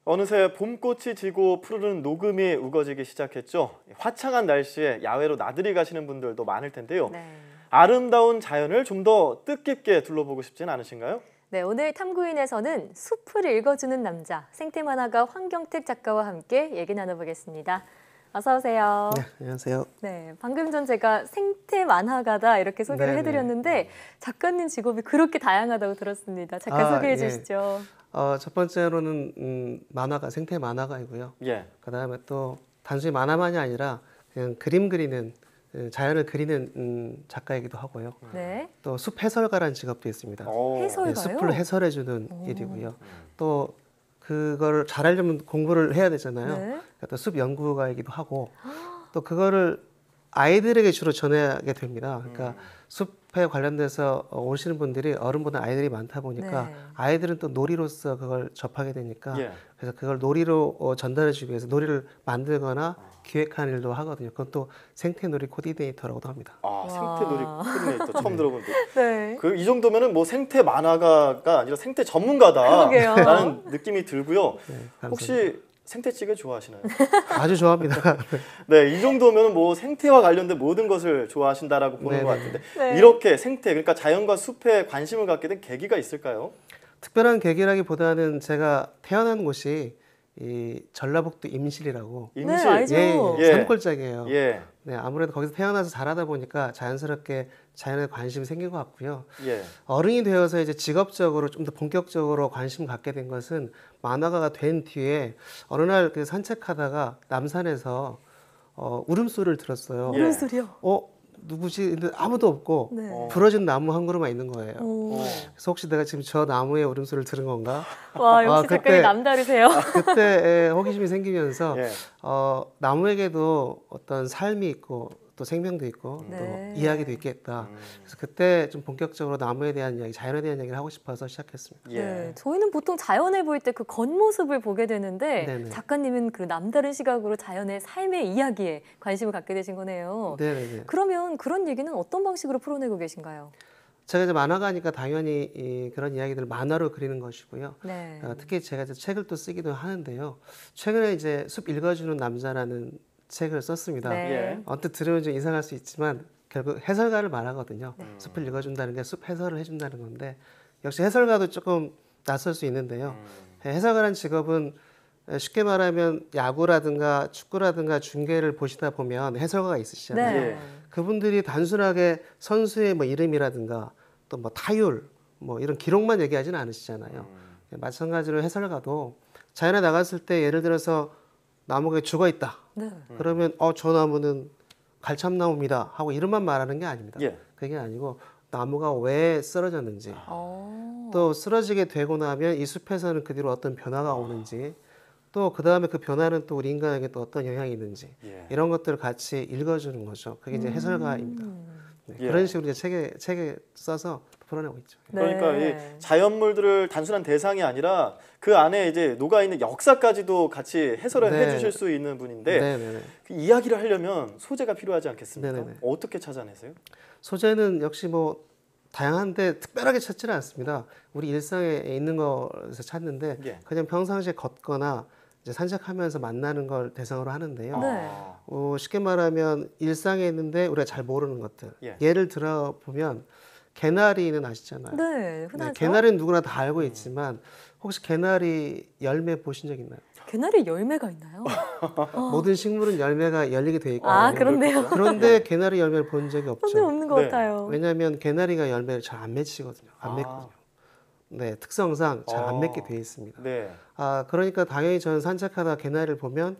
어느새 봄꽃이 지고 푸르른 녹음이 우거지기 시작했죠. 화창한 날씨에 야외로 나들이 가시는 분들도 많을 텐데요. 네. 아름다운 자연을 좀 더 뜻깊게 둘러보고 싶진 않으신가요? 네, 오늘 탐구인에서는 숲을 읽어주는 남자, 생태만화가 황경택 작가와 함께 얘기 나눠보겠습니다. 어서 오세요. 네, 안녕하세요. 네, 방금 전 제가 생태만화가다 이렇게 소개를 네네. 해드렸는데 작가님 직업이 그렇게 다양하다고 들었습니다. 잠깐 소개해 주시죠. 첫 번째로는 만화가, 생태 만화가이고요. 예. 그다음에 또 단순히 만화만이 아니라 그냥 그림 그리는, 자연을 그리는 작가이기도 하고요. 네. 또 숲 해설가라는 직업도 있습니다. 해설가요? 숲을 해설해주는 일이고요. 또 그걸 잘하려면 공부를 해야 되잖아요. 네. 또 숲 연구가이기도 하고 또 그거를 아이들에게 주로 전하게 됩니다. 그러니까 숲에 관련돼서 오시는 분들이 어른보다 아이들이 많다 보니까 네. 아이들은 또 놀이로서 그걸 접하게 되니까 예. 그래서 그걸 놀이로 전달해 주기 위해서 놀이를 만들거나 기획하는 일도 하거든요. 그건 또 생태놀이 코디네이터라고도 합니다. 아, 생태놀이 코디네이터 처음 들어본데. 네. 이 정도면은 뭐 생태 만화가가 아니라 생태 전문가다라는 그러게요. 느낌이 들고요. 네, 감사합니다. 혹시 생태찌개 좋아하시나요? 아주 좋아합니다. 네, 이 정도면 뭐 생태와 관련된 모든 것을 좋아하신다라고 보는 네네. 것 같은데 네. 이렇게 생태, 그러니까 자연과 숲에 관심을 갖게 된 계기가 있을까요? 특별한 계기라기보다는 제가 태어난 곳이 이 전라북도 임실이라고 네, 알죠. 예. 산골짜기예요. 예, 네, 아무래도 거기서 태어나서 자라다 보니까 자연스럽게 자연에 관심이 생긴 것 같고요. 예. 어른이 되어서 이제 직업적으로 좀 더 본격적으로 관심 갖게 된 것은 만화가가 된 뒤에 어느 날 그 산책하다가 남산에서 울음소리를 들었어요. 예. 무슨 소리요? 누구지? 근데 아무도 없고 네. 부러진 나무 한 그루만 있는 거예요. 오. 그래서 혹시 내가 지금 저 나무의 울음소리를 들은 건가? 와, 역시 그때- 작가님 남다르세요. 그때 호기심이 생기면서 예. 나무에게도 어떤 삶이 있고 또 생명도 있고 네. 또 이야기도 있겠다. 그래서 그때 좀 본격적으로 나무에 대한 이야기, 자연에 대한 이야기를 하고 싶어서 시작했습니다. 예. 네, 저희는 보통 자연을 볼 때 그 겉모습을 보게 되는데 네네. 작가님은 그 남다른 시각으로 자연의 삶의 이야기에 관심을 갖게 되신 거네요. 네네네. 그러면 그런 얘기는 어떤 방식으로 풀어내고 계신가요? 제가 이제 만화가니까 당연히 그런 이야기들을 만화로 그리는 것이고요. 네. 특히 제가 이제 책을 또 쓰기도 하는데요. 최근에 이제 숲 읽어주는 남자라는 책을 썼습니다. 네. 예. 언뜻 들으면 좀 이상할 수 있지만 결국 해설가를 말하거든요. 숲을 읽어준다는 게 숲 해설을 해준다는 건데 역시 해설가도 조금 낯설 수 있는데요. 해설가라는 직업은 쉽게 말하면 야구라든가 축구라든가 중계를 보시다 보면 해설가가 있으시잖아요. 네. 예. 그분들이 단순하게 선수의 뭐 이름이라든가 또 뭐 타율 뭐 이런 기록만 얘기하지는 않으시잖아요. 마찬가지로 해설가도 자연에 나갔을 때 예를 들어서 나무가 죽어 있다. 네. 그러면 저 나무는 갈참나무입니다 하고 이름만 말하는 게 아닙니다. 예. 그게 아니고 나무가 왜 쓰러졌는지 어. 또 쓰러지게 되고 나면 이 숲에서는 그 뒤로 어떤 변화가 오는지 또 그 다음에 그 변화는 또 우리 인간에게 또 어떤 영향이 있는지 예. 이런 것들을 같이 읽어주는 거죠. 그게 이제 해설가입니다. 네, 예. 그런 식으로 이제 책에 써서 풀어내고 있죠. 그러니까 네. 이 자연물들을 단순한 대상이 아니라 그 안에 이제 녹아 있는 역사까지도 같이 해설을 네. 해주실 수 있는 분인데 네네네. 그 이야기를 하려면 소재가 필요하지 않겠습니까? 네네네. 어떻게 찾아내세요? 소재는 역시 뭐 다양한데 특별하게 찾지는 않습니다. 우리 일상에 있는 것에서 찾는데 예. 그냥 평상시에 걷거나 이제 산책하면서 만나는 걸 대상으로 하는데요. 네. 쉽게 말하면 일상에 있는데 우리가 잘 모르는 것들. 예. 예를 들어 보면 개나리는 아시잖아요. 네, 흔하죠. 개나리는 누구나 다 알고 있지만 혹시 개나리 열매 보신 적 있나요? 개나리 열매가 있나요? 모든 식물은 열매가 열리게 돼 있거든요. 아, 그렇네요. 그런데 개나리 열매를 본 적이 전혀 없죠. 없는 것 네. 같아요. 왜냐하면 개나리가 열매를 잘 안 맺히거든요. 안 아. 맺거든요. 네, 특성상 잘 안 맺게 돼 있습니다. 네. 그러니까 당연히 저는 산책하다 개나리를 보면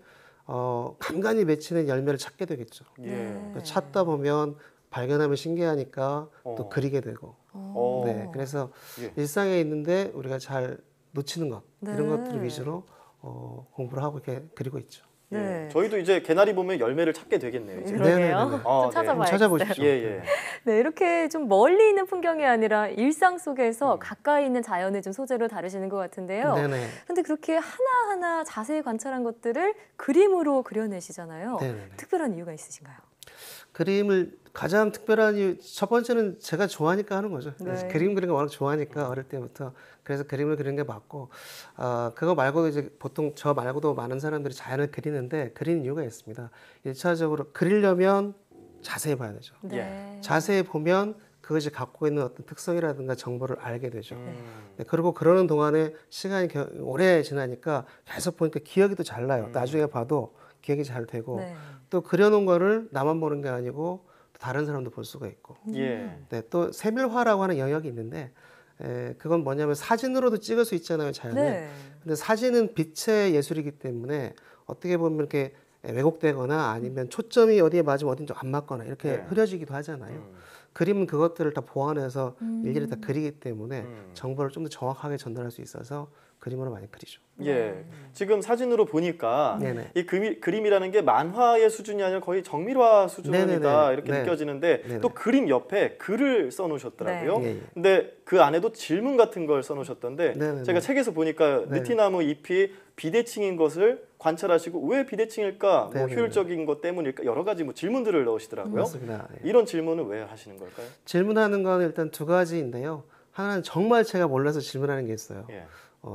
간간히 맺히는 열매를 찾게 되겠죠. 예. 그러니까 찾다 보면 발견하면 신기하니까 또 그리게 되고. 어. 네, 그래서 예. 일상에 있는데 우리가 잘 놓치는 것 네. 이런 것들을 위주로 공부를 하고 이렇게 그리고 있죠. 네. 저희도 이제 개나리 보면 열매를 찾게 되겠네요. 이제. 그러게요. 네네네네. 좀 아, 네. 찾아봐야겠어요. 찾아보십시오. 예, 예. 네, 이렇게 좀 멀리 있는 풍경이 아니라 일상 속에서 가까이 있는 자연을 좀 소재로 다루시는 것 같은데요. 네네. 근데 그렇게 하나하나 자세히 관찰한 것들을 그림으로 그려내시잖아요. 네네네. 특별한 이유가 있으신가요? 그림을 가장 특별한 이유 첫 번째는 제가 좋아하니까 하는 거죠. 네. 그림 그리는 거 워낙 좋아하니까 어릴 때부터 그래서 그림을 그리는 게 맞고 그거 말고도 이제 보통 저 말고도 많은 사람들이 자연을 그리는데 그리는 이유가 있습니다. 1차적으로 그리려면 자세히 봐야 되죠. 네. 자세히 보면 그것이 갖고 있는 어떤 특성이라든가 정보를 알게 되죠. 음. 네, 그리고 그러는 동안에 시간이 오래 지나니까 계속 보니까 기억이 또 잘 나요. 나중에 봐도 기억이 잘 되고 네. 또 그려놓은 거를 나만 보는 게 아니고 또 다른 사람도 볼 수가 있고 예. 네, 또 세밀화라고 하는 영역이 있는데 그건 뭐냐면 사진으로도 찍을 수 있잖아요, 자연을. 네. 근데 사진은 빛의 예술이기 때문에 어떻게 보면 이렇게 왜곡되거나 아니면 초점이 어디에 맞으면 어딘지 안 맞거나 이렇게 네. 흐려지기도 하잖아요. 그림은 그것들을 다 보완해서 일일이 다 그리기 때문에 정보를 좀 더 정확하게 전달할 수 있어서 그림으로 많이 그리죠. 예. 지금 사진으로 보니까 네네. 이 그림이라는 게 만화의 수준이 아니라 거의 정밀화 수준이다 네네네. 이렇게 네. 느껴지는데 네네. 또 그림 옆에 글을 써놓으셨더라고요. 네. 예, 예. 근데 그 안에도 질문 같은 걸 써놓으셨던데 네네네. 제가 책에서 보니까 네. 느티나무 잎이 비대칭인 것을 관찰하시고 왜 비대칭일까, 뭐 네네네. 효율적인 것 때문일까 여러 가지 뭐 질문들을 넣으시더라고요. 맞습니다. 예. 이런 질문은 왜 하시는 걸까요? 질문하는 건 일단 두 가지인데요. 하나는 정말 제가 몰라서 질문하는 게 있어요. 예.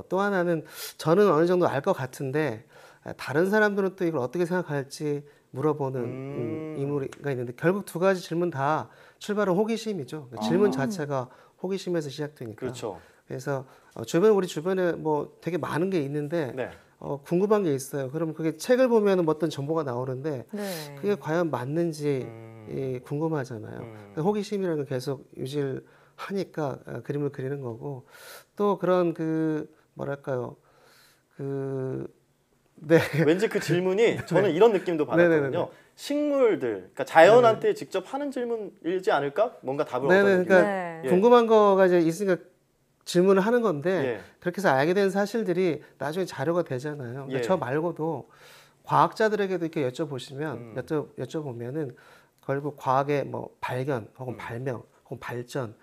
또 하나는 저는 어느 정도 알 것 같은데 다른 사람들은 또 이걸 어떻게 생각할지 물어보는 의무가 있는데 결국 두 가지 질문 다 출발은 호기심이죠. 그러니까 질문 자체가 호기심에서 시작되니까. 그렇죠. 그래서 우리 주변에 뭐 되게 많은 게 있는데 네. 궁금한 게 있어요. 그럼 그게 책을 보면 어떤 정보가 나오는데 네. 그게 과연 맞는지 궁금하잖아요. 그러니까 호기심이라는 걸 계속 유지를 하니까 그림을 그리는 거고 또 그런 뭐랄까요 네. 왠지 그 질문이 저는 이런 느낌도 네네네. 받았거든요. 식물들, 그러니까 자연한테 직접 하는 질문이지 않을까? 뭔가 답을 네네. 얻어내기. 그러니까 네. 예. 궁금한 거가 이제 있으니까 질문을 하는 건데 예. 그렇게 해서 알게 된 사실들이 나중에 자료가 되잖아요. 그러니까 예. 저 말고도 과학자들에게도 이렇게 여쭤보면은 결국 과학의 뭐 발견 혹은 발명 혹은 발전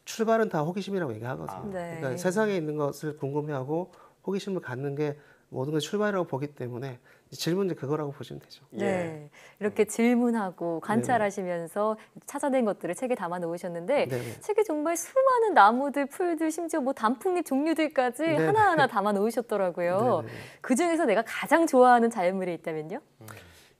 출발은 다 호기심이라고 얘기하거든요. 네. 그러니까 세상에 있는 것을 궁금해하고 호기심을 갖는 게 모든 걸 출발이라고 보기 때문에 질문이 그거라고 보시면 되죠. 예. 네. 이렇게 질문하고 관찰하시면서 찾아낸 것들을 책에 담아 놓으셨는데 네네. 책에 정말 수많은 나무들, 풀들, 심지어 뭐 단풍잎 종류들까지 네네. 하나하나 담아 놓으셨더라고요. 네네. 그 중에서 내가 가장 좋아하는 자연물이 있다면요?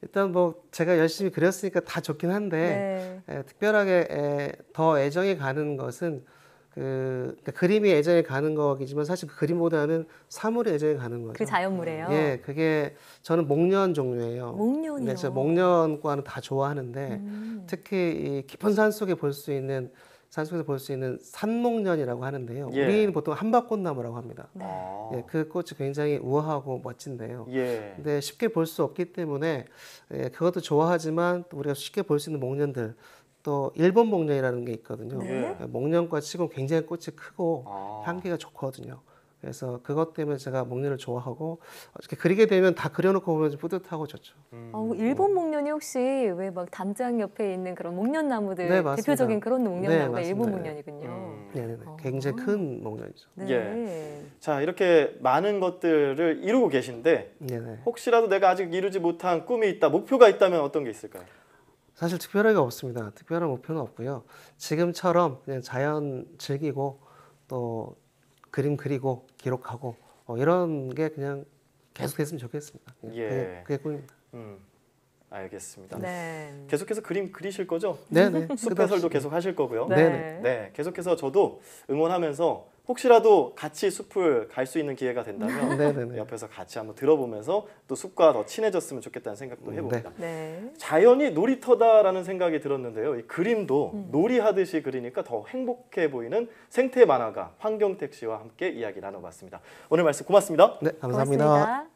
일단 뭐 제가 열심히 그렸으니까 다 좋긴 한데 네. 특별하게 더 애정이 가는 것은 그러니까 그림이 애정이 가는 거이지만 사실 그 그림보다는 사물이 애정이 가는 거죠. 그 자연물이에요. 예, 그게 저는 목련 종류예요. 목련이요. 네, 제가 목련과는 다 좋아하는데 특히 이 깊은 산 속에 볼 수 있는 산속에서 볼 수 있는 산목련이라고 하는데요. 예. 우리는 보통 한박꽃나무라고 합니다. 아. 예, 그 꽃이 굉장히 우아하고 멋진데요. 예. 근데 쉽게 볼 수 없기 때문에 그것도 좋아하지만 또 우리가 쉽게 볼 수 있는 목련들 또 일본 목련이라는 게 있거든요. 네. 목련과 치고 굉장히 꽃이 크고 아. 향기가 좋거든요. 그래서 그것 때문에 제가 목련을 좋아하고 이렇게 그리게 되면 다 그려놓고 보면 좀 뿌듯하고 좋죠. 일본 목련이 혹시 왜 막 담장 옆에 있는 그런 목련나무들 네, 맞습니다. 대표적인 그런 네, 목련나무가 맞습니다. 일본 네. 목련이군요. 네네네. 굉장히 큰 목련이죠. 네. 자, 이렇게 많은 것들을 이루고 계신데 네네. 혹시라도 내가 아직 이루지 못한 꿈이 있다, 목표가 있다면 어떤 게 있을까요? 사실 특별하게 없습니다. 특별한 목표는 없고요. 지금처럼 그냥 자연 즐기고 또 그림 그리고 기록하고 이런 게 그냥 계속됐으면 좋겠습니다. 예. 그게 꿈입니다. 알겠습니다. 네. 계속해서 그림 그리실 거죠? 네네. 숲 해설도 계속 하실 거고요. 네네. 네, 계속해서 저도 응원하면서 혹시라도 같이 숲을 갈 수 있는 기회가 된다면 네네네. 옆에서 같이 한번 들어보면서 또 숲과 더 친해졌으면 좋겠다는 생각도 해봅니다. 네. 자연이 놀이터다라는 생각이 들었는데요. 이 그림도 놀이하듯이 그리니까 더 행복해 보이는 생태 만화가 황경택 씨와 함께 이야기 나눠봤습니다. 오늘 말씀 고맙습니다. 네, 감사합니다. 고맙습니다.